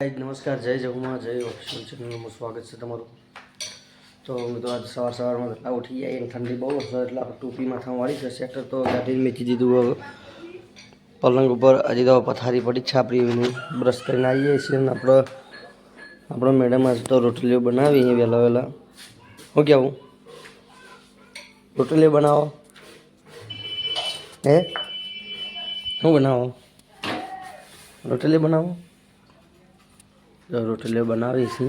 નમસ્કાર, જય જગુમા, જય ઓફિશિયલ ચેનલમાં સ્વાગત છે તમારું. તો મિત્રો આજે સવારમાં વહેલા ઉઠી જાય અને ઠંડી બહુ હશે એટલે આપણે ટોપી માથામાં વાળી છે. સેક્ટર તો ગાડી મેકી દીધું પલંગ ઉપર. હજી તો પથારી પડી છે આપણી. બ્રશ કરીને આવીએ છીએ અને આપણો મેડમ આજે તો રોટલીઓ બનાવી વહેલા. શું કહેવું? રોટલીઓ બનાવો હે? શું બનાવો? રોટલી બનાવો. રોટલીઓ બનાવી છે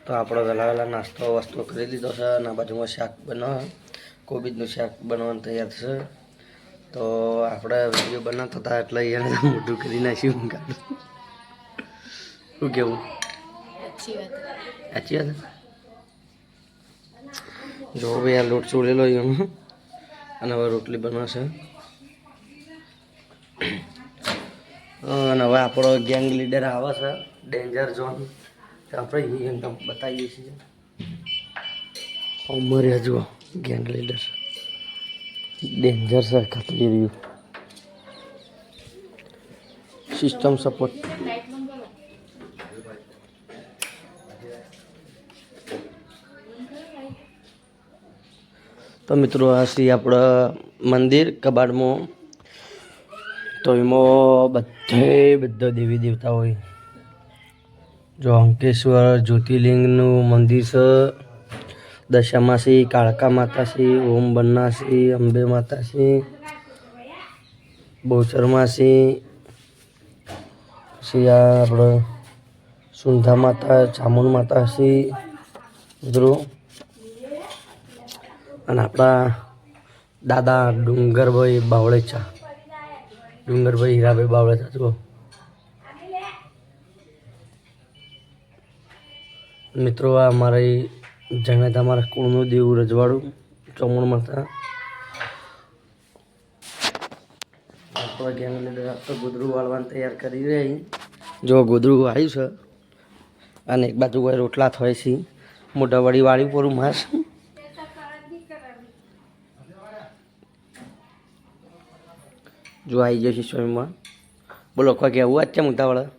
તો આપણે વહેલા નાસ્તો વાસ્તો કરી લીધો છે અને આ બાજુમાં શાક બનાવે, કોબીજનું શાક બનવાનું તૈયાર છે. તો આપણે વિડીયો બનાવતા હતા એટલે અહીંયા મોટું કરી નાખ્યું. શું કેવું? સાચી વાત. જો ભાઈ આ લોટ ચોળેલો એમાં અને હવે રોટલી બનાવશે. અને હવે આપણો ગેંગ લીડર આવે છે, ડેન્જર ઝોન. આપણે એને બતાવીએ છીએ. અમારે જુઓ ગેંગ લીડર ડેન્જર છે, ખતરી રહ્યું. System support. તો મિત્રો આ છે આપણા મંદિર કબાડમાં. તો એમાં બધા દેવી દેવતા હોય. જો અંકેશ્વર જ્યોતિર્લિંગનું મંદિર છે. દશામાસી, કાળકા માતાસી, ઓમ બન્નાસી, અંબે માતાસી, બહુચરમાસી, પછી આ આપણે સુંધા માતા, ચામુંડ માતાસી મિત્રો. અને આપણા દાદા ડુંગરભાઈ બાવળેચા, ડુંગરભાઈ હીરાભાઈ બાવળેચા જુઓ મિત્રો. આ અમારી જાણે અમારા કુળનું દેવ રજવાડું ચામુંડ માતા. આપણે ગેંગ લીડર તો ગોદરું વાળવાનું તૈયાર કરી રહી. જો ગોદરું વાળ્યું છે અને એક બાજુ કોઈ રોટલા થાય છે. મોટા વળી વાળી પૂરું માસ. જો આવી જશે સ્વયંમાં. બોલો કોઈ કહેવું જ છે મોટાવાળા?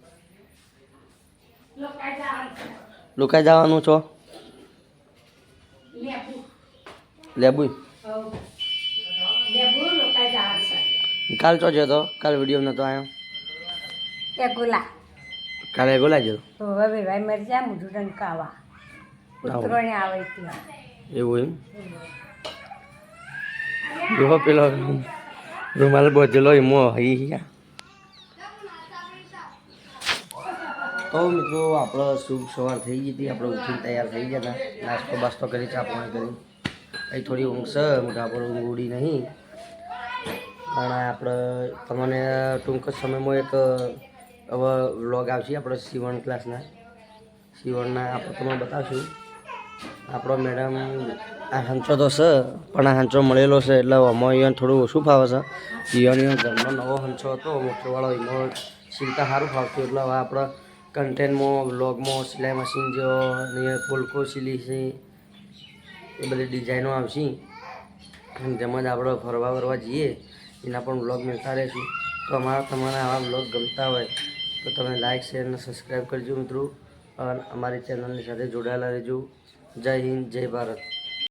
લોકાઈ જવાનું છો? લેબુ કાલ ચો જતો? કાલ વિડીયો નતો આવ્યો. કાલે ગોલા જતો એવું એમ? જો પેલો રૂમાલ બધેલો એમાં હઈ. તો મિત્રો આપણે શુભ સવાર થઈ ગઈ હતી. આપણે ઉઠીને તૈયાર થઈ ગયા હતા. નાસ્તો બાસ્તો કરી, ચા પાણી કરી. અહીં થોડી ઊંઘ છે, મોટા આપણે ઊંઘ ઉડી નહીં. પણ આપણે તમને ટૂંક જ સમયમાં એક હવે વ્લોગ આવશે આપણે સીવણ ક્લાસના. સીવણના આપણે તમને બતાવશું. આપણો મેડમ આ હંચો તો છે પણ આ હંચો મળેલો છે એટલે આમાં અહીંયા થોડું ઓછું ફાવે છે. જીઓની ઘરનો નવો હંચો હતો મોટોવાળો, એમાં સીવતા સારું ફાવતું. એટલે હવે આપણે કન્ટેન્ટમાં, વ્લોગમાં સિલાઈ મશીન જો અને ફૂલકો સીલી છે એ બધી ડિઝાઇનો આવશે. અને તેમજ આપણે ફરવા જઈએ એના પણ વ્લોગ મળતા રહેશું. તો તમારા આવા વ્લોગ ગમતા હોય તો તમે લાઇક, શેર અને સબસ્ક્રાઈબ કરજો મિત્રો. અને અમારી ચેનલની સાથે જોડાયેલા રહેજો. જય હિન્દ, જય ભારત.